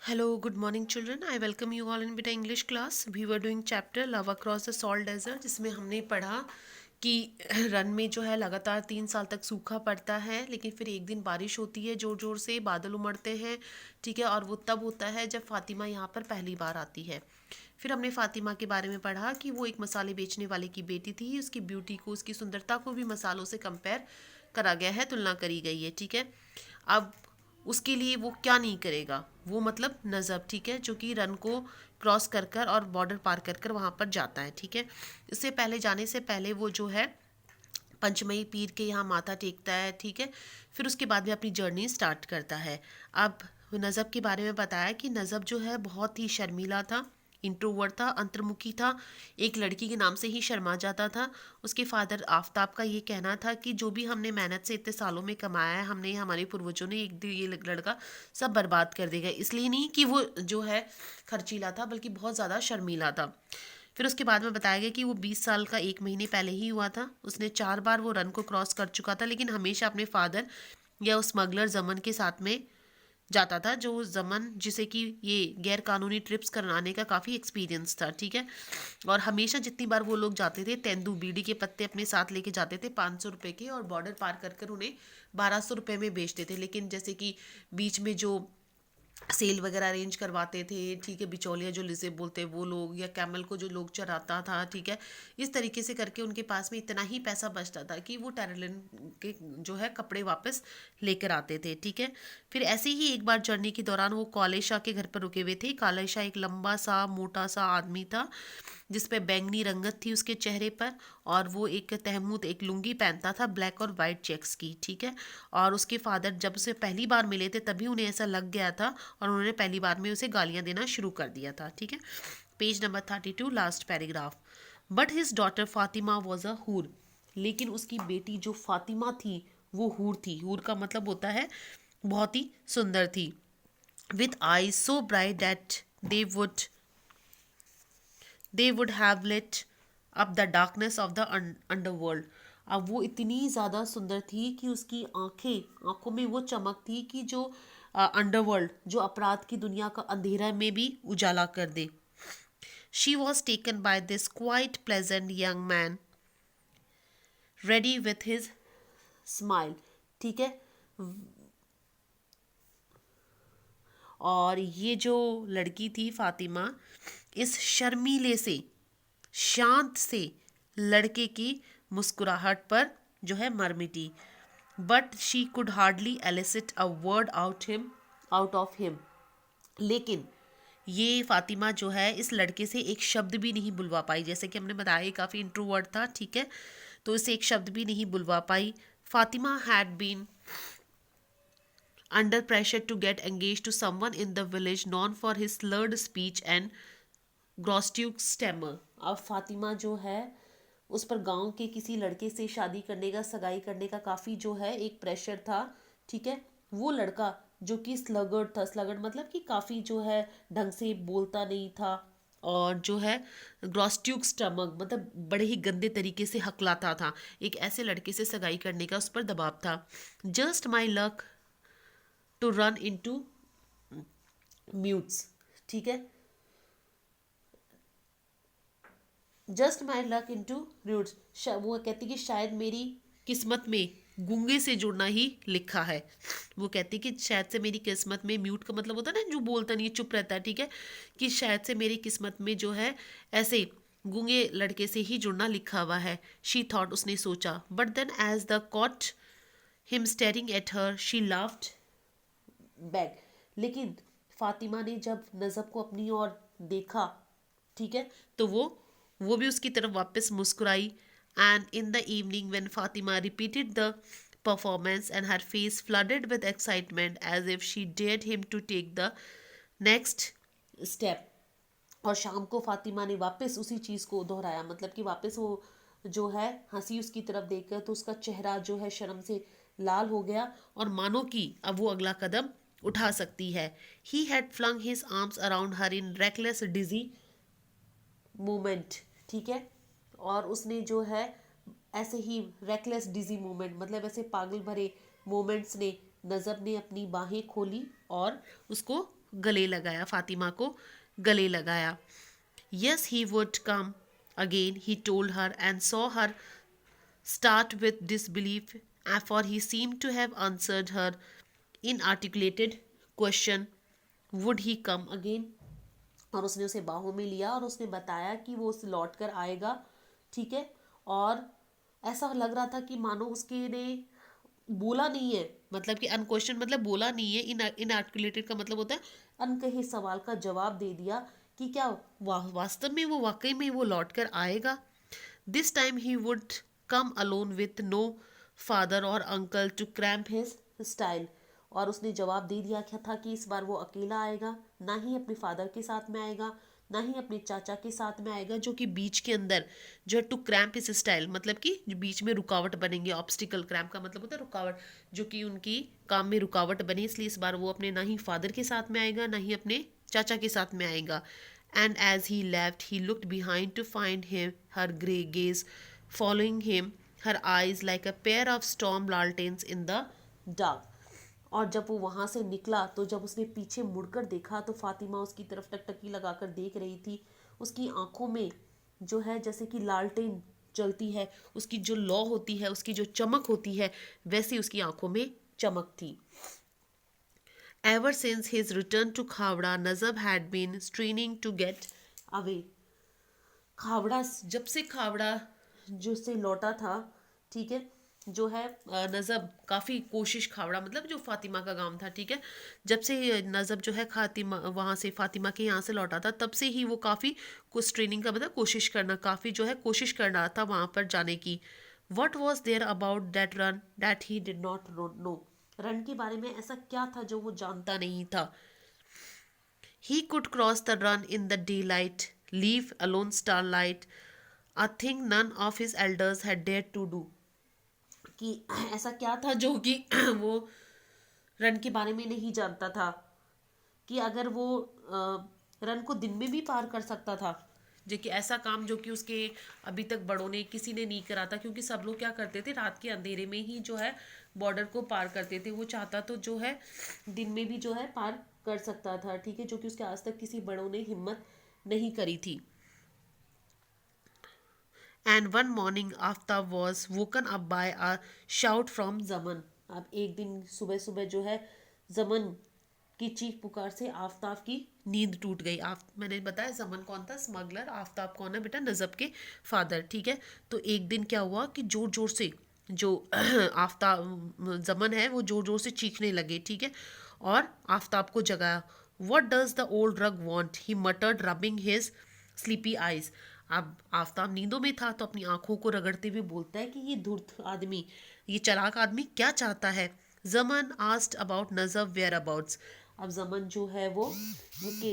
Hello, good morning children. I welcome you all in Beta English class. We were doing chapter Love Across the Salt Desert जिसमें हमने पढ़ा कि run में जो है लगातार 3 साल तक सूखा पड़ता है, लेकिन फिर एक दिन बारिश होती है, ज़ोर ज़ोर से बादल उमड़ते हैं, ठीक है। और वो तब होता है जब फातिमा यहाँ पर पहली बार आती है। फिर हमने फातिमा के बारे में पढ़ा कि वो एक मसाले बेचने वाले की बेटी थी। उसकी ब्यूटी को, उसकी सुंदरता को भी मसालों से कंपेयर करा गया है, तुलना करी गई है, ठीक है। अब उसके लिए वो क्या नहीं करेगा, वो मतलब नज़ब, ठीक है, जो कि रन को क्रॉस कर कर और बॉर्डर पार कर कर वहाँ पर जाता है, ठीक है। इससे पहले, जाने से पहले वो जो है पंचमई पीर के यहाँ माथा टेकता है, ठीक है। फिर उसके बाद में अपनी जर्नी स्टार्ट करता है। अब नज़ब के बारे में बताया कि नज़ब जो है बहुत ही शर्मीला था, इंट्रोवर्ट था, अंतर्मुखी था, एक लड़की के नाम से ही शर्मा जाता था। उसके फादर आफताब का ये कहना था कि जो भी हमने मेहनत से इतने सालों में कमाया है, हमने, हमारे पूर्वजों ने, एक दिन ये लड़का सब बर्बाद कर देगा। इसलिए नहीं कि वो जो है खर्चीला था, बल्कि बहुत ज़्यादा शर्मीला था। फिर उसके बाद में बताया गया कि वो 20 साल का 1 महीने पहले ही हुआ था। उसने 4 बार वो रन को क्रॉस कर चुका था, लेकिन हमेशा अपने फादर या उस स्मगलर जमन के साथ में जाता था, जो जमन जिसे कि ये गैर कानूनी ट्रिप्स कराने का काफ़ी एक्सपीरियंस था, ठीक है। और हमेशा जितनी बार वो लोग जाते थे, तेंदू बीड़ी के पत्ते अपने साथ लेके जाते थे 500 रुपये के, और बॉर्डर पार कर कर उन्हें 1200 रुपये में बेचते थे। लेकिन जैसे कि बीच में जो सेल वगैरह अरेंज करवाते थे, ठीक है, बिचौलिया जो लिसे बोलते हैं वो लोग, या कैमल को जो लोग चराता था, ठीक है, इस तरीके से करके उनके पास में इतना ही पैसा बचता था कि वो टेरलिन के जो है कपड़े वापस लेकर आते थे, ठीक है। फिर ऐसे ही एक बार जर्नी के दौरान वो काले शाह के घर पर रुके हुए थे। काले शाह एक लंबा सा मोटा सा आदमी था, जिस पे बैंगनी रंगत थी उसके चेहरे पर, और वो एक तहमूद, एक लुंगी पहनता था ब्लैक और वाइट चेक्स की, ठीक है। और उसके फादर जब उसे पहली बार मिले थे तभी उन्हें ऐसा लग गया था, और उन्होंने पहली बार में उसे गालियां देना शुरू कर दिया था, ठीक है। Page number 32, last paragraph. But his daughter Fatima was a हूर, लेकिन उसकी बेटी जो फातिमा थी वो हूर थी। हूर का मतलब होता है बहुत ही सुंदर थी। With eyes so bright that they would they would have lit up the darkness of the underworld. अब वो इतनी ज़्यादा सुंदर थी कि उसकी आंखों में वो चमक थी कि जो अंडरवर्ल्ड, जो अपराध की दुनिया का अंधेरा में भी उजाला कर दे। She was taken by this quite pleasant young man, ready with his smile, ठीक है। और ये जो लड़की थी फातिमा, इस शर्मीले से, शांत से लड़के की मुस्कुराहट पर जो है मर मिटी। But she could hardly elicit a word out of him. लेकिन ये फातिमा जो है इस लड़के से एक शब्द भी नहीं बुलवा पाई। जैसे कि हमने बताया ये काफ़ी इंट्रोवर्ट था, ठीक है, तो इसे एक शब्द भी नहीं बुलवा पाई। Fatima had been under pressure to get engaged to someone in the village known for his slurred speech and grotesque stammer. अब फातिमा जो है उस पर गांव के किसी लड़के से शादी करने का, सगाई करने का काफ़ी जो है एक प्रेशर था, ठीक है। वो लड़का जो कि स्लगर्ड था, स्लगर्ड मतलब कि काफ़ी जो है ढंग से बोलता नहीं था, और जो है ग्रॉस्ट्यूक स्टमक मतलब बड़े ही गंदे तरीके से हकलाता था। एक ऐसे लड़के से सगाई करने का उस पर दबाव था। Just my luck to run into mutes, ठीक है, just my luck into mutes. वो कहती कि शायद मेरी किस्मत में गूंगे से जुड़ना ही लिखा है। वो कहती कि शायद से मेरी किस्मत में, म्यूट का मतलब होता है ना जो बोलता नहीं, चुप रहता है, ठीक है, कि शायद से मेरी किस्मत में जो है ऐसे गूंगे लड़के से ही जुड़ना लिखा हुआ है। शी थॉट, उसने सोचा। But then as the caught him staring at her she laughed back. लेकिन फातिमा ने जब नजब को अपनी ओर देखा, ठीक है, तो वो भी उसकी तरफ वापस मुस्कुराई। And in the evening when Fatima repeated the performance and her face flooded with excitement as if she dared him to take the next step. और शाम को फातिमा ने वापस उसी चीज़ को दोहराया, मतलब कि वापस वो जो है हंसी उसकी तरफ देखकर, तो उसका चेहरा जो है शर्म से लाल हो गया, और मानो कि अब वो अगला कदम उठा सकती है। He had flung his arms around her in reckless dizzy movement, ठीक है। और उसने जो है ऐसे ही रेकलेस डिजी मूवमेंट मतलब ऐसे पागल भरे मोमेंट्स ने, नजब ने अपनी बाहें खोली और उसको गले लगाया, फातिमा को गले लगाया. Yes, he would come again, he told her, and saw her start with disbelief, for he seemed to have answered her inarticulated question, would he come again? और उसने उसे बाहों में लिया और उसने बताया कि वो उस लौट कर आएगा. ठीक है. और ऐसा लग रहा था कि मानो उसके ने बोला नहीं है, मतलब कि अनक्वेश्चन मतलब बोला नहीं है. इनआर्टिकुलेटेड का मतलब होता है अनकहे सवाल का जवाब दे दिया कि क्या वास्तव में वो वाकई में वो लौट कर आएगा. This time he would come alone with no father और uncle to cramp his style. और उसने जवाब दे दिया क्या था कि इस बार वो अकेला आएगा, ना ही अपने फादर के साथ में आएगा, ना ही अपने चाचा के साथ में आएगा, जो कि बीच के अंदर जो है टू क्रैम्प इस स्टाइल मतलब कि जो बीच में रुकावट बनेंगे. ऑब्स्टिकल, क्रैम्प का मतलब होता है रुकावट, जो कि उनकी काम में रुकावट बने. इसलिए इस बार वो अपने ना ही फादर के साथ में आएगा, ना ही अपने चाचा के साथ में आएगा. And as he left he looked behind to find him her grey gaze following him, her eyes like a pair of storm lanterns in the dark. और जब वो वहाँ से निकला तो जब उसने पीछे मुड़कर देखा तो फातिमा उसकी तरफ टकटकी लगाकर देख रही थी. उसकी आंखों में जो है जैसे कि लालटेन जलती है, उसकी जो लौ होती है, उसकी जो चमक होती है, वैसी उसकी आंखों में चमक थी. Ever since his return to Khavda, Nazab had been straining to get away. Khavda, जब से खावड़ा जो से लौटा था, ठीक है, जो है नजब काफ़ी कोशिश, खावड़ा मतलब जो फातिमा का गांव था, ठीक है, जब से नजब जो है खातिमा वहाँ से फातिमा के यहाँ से लौटा था, तब से ही वो काफ़ी कुछ ट्रेनिंग का मतलब कोशिश करना, काफ़ी जो है कोशिश कर रहा था वहाँ पर जाने की. What was there about that run that he did not know. Run के बारे में ऐसा क्या था जो वो जानता नहीं था. He could cross the run in the daylight, leave alone starlight, a thing none of his elders had dared to do. कि ऐसा क्या था जो कि वो रन के बारे में नहीं जानता था, कि अगर वो रन को दिन में भी पार कर सकता था, जो कि ऐसा काम जो कि उसके अभी तक बड़ों ने किसी ने नहीं करा था. क्योंकि सब लोग क्या करते थे, रात के अंधेरे में ही जो है बॉर्डर को पार करते थे. वो चाहता तो जो है दिन में भी जो है पार कर सकता था, ठीक है, जो कि उसके आज तक किसी बड़ों ने हिम्मत नहीं करी थी. And one morning Aftab was woken up by a shout from जमन. अब एक दिन सुबह सुबह जो है जमन की चीख पुकार से आफ्ताब की नींद टूट गई. मैंने बताया जमन कौन था, स्मगलर. आफ्ताब कौन है बेटा, नजब के फादर, ठीक है. तो एक दिन क्या हुआ कि जोर जोर से जो आफ्ताब जमन है वो जोर जोर से चीखने लगे, ठीक है, और आफ्ताब को जगाया. What does the old rug want, he muttered rubbing his sleepy eyes. अब आफ्ताब नींदों में था तो अपनी आंखों को रगड़ते हुए बोलता है कि ये धूर्त आदमी, ये चालाक आदमी क्या चाहता है. जमन आस्क्ड अबाउट नजब वेयर अबाउट्स. अब जमन जो है वो उनके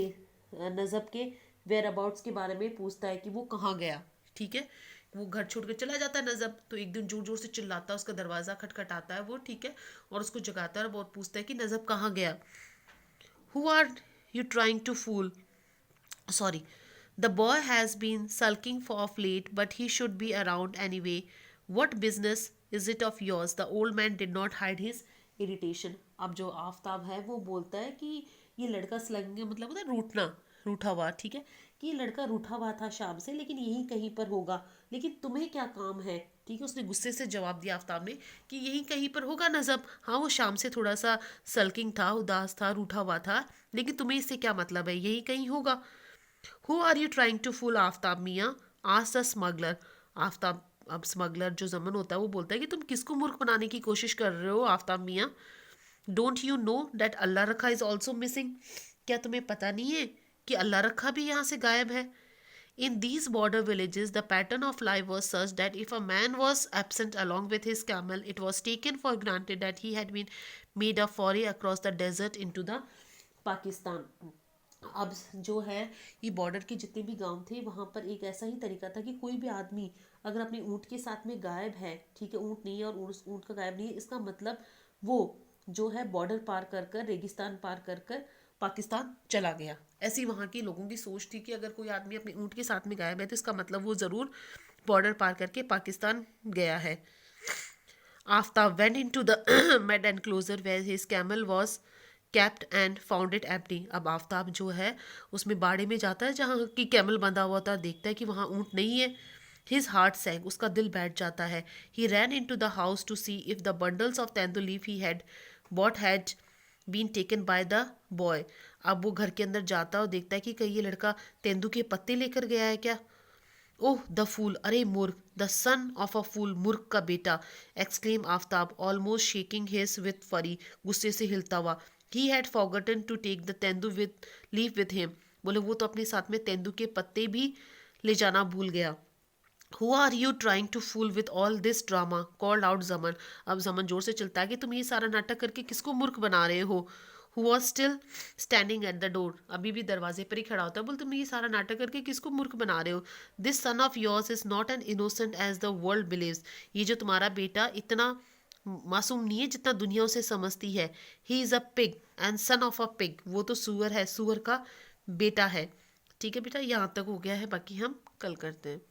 नजब के वेयर अबाउट्स के बारे में पूछता है कि वो कहाँ गया, ठीक है. वो घर छोड़ कर चला जाता है नजब. तो एक दिन जोर जोर से चिल्लाता है, उसका दरवाज़ा खटखटाता है वो, ठीक है, और उसको जगाता है और बहुत पूछता है कि नजब कहाँ गया. Who are you trying to fool, sorry, the boy has been sulking for of late, but he should be around anyway. What business is it of yours? The old man did not hide his irritation. अब जो आफ्ताब है वो बोलता है कि ये लड़का slung मतलब होता है रूठना, रूठा हुआ, ठीक है, कि ये लड़का रूठा हुआ था शाम से, लेकिन यही कहीं पर होगा, लेकिन तुम्हें क्या काम है, ठीक है. उसने गुस्से से जवाब दिया आफ्ताब ने कि यही कहीं पर होगा नजब. हाँ, वो शाम से थोड़ा सा सल्किंग था, उदास था, रूठा हुआ था, लेकिन तुम्हें इससे क्या मतलब है, यही कहीं होगा. Who are you trying to fool, Aftab मियाँ? asked the smuggler. आफ्ताब, अब स्मगलर जो जमन होता है वो बोलता है कि तुम किसको मूर्ख बनाने की कोशिश कर रहे हो आफ्ताब मियाँ. डोंट यू नो दैट अल्लाह रखा इज ऑल्सो मिसिंग. क्या तुम्हें पता नहीं है कि अल्लाह रखा भी यहाँ से गायब है. In these border villages, the pattern of life was such that if a man was absent along with his camel, it was taken for granted that he had been made a foray across the desert into the Pakistan. अब जो है ये border के जितने भी गांव थे वहाँ पर एक ऐसा ही तरीका था कि कोई भी आदमी अगर अपने ऊँट के साथ में गायब है, ठीक है, ऊँट नहीं है और उस ऊँट का गायब नहीं है, इसका मतलब वो जो है बॉर्डर पार कर कर, रेगिस्तान पार कर कर पाकिस्तान चला गया. ऐसी वहाँ के लोगों की सोच थी कि अगर कोई आदमी अपने ऊँट के साथ में गायब है तो इसका मतलब वो ज़रूर बॉर्डर पार करके पाकिस्तान गया है. Aftab went into the mud enclosure where his camel was kept and found it empty. अब आफ्ताब जो है उसमें बाड़े में जाता है जहाँ की कैमल बंधा हुआ था, देखता है कि वहाँ ऊँट नहीं है। हिज हार्ट सैंक, उसका दिल बैठ जाता है। He ran into the house to see if the bundles of tendu leaf he had bought had been taken by the boy. अब वो घर के अंदर जाता है और देखता है कि कहीं ये लड़का तेंदू के पत्ते लेकर गया है क्या। ओह द फूल, अरे मूर्ख, द सन ऑफ अ फूल, मूर्ख का बेटा, exclaim Aftab almost shaking his with fury, गुस्से से हिलता हुआ। He had forgotten to take the तेंदू विथ लीव विथ हिम, बोले वो तो अपने साथ में तेंदू के पत्ते भी ले जाना भूल गया। Who are you trying to fool with all this drama, called out Zaman. अब जमन जोर से चलता है कि तुम ये सारा नाटक करके किसको मूर्ख बना रहे हो। Who was still standing at the door, अभी भी दरवाजे पर ही खड़ा होता है, बोल तुम ये सारा नाटक करके किसको मूर्ख बना रहे हो। This son of yours is not an innocent as the world believes, ये जो तुम्हारा बेटा इतना मासूम नहीं है जितना दुनिया उसे समझती है। He is a pig and son of a pig, वो तो सुअर है, सुअर का बेटा है। ठीक है बेटा, यहाँ तक हो गया है, बाकी हम कल करते हैं।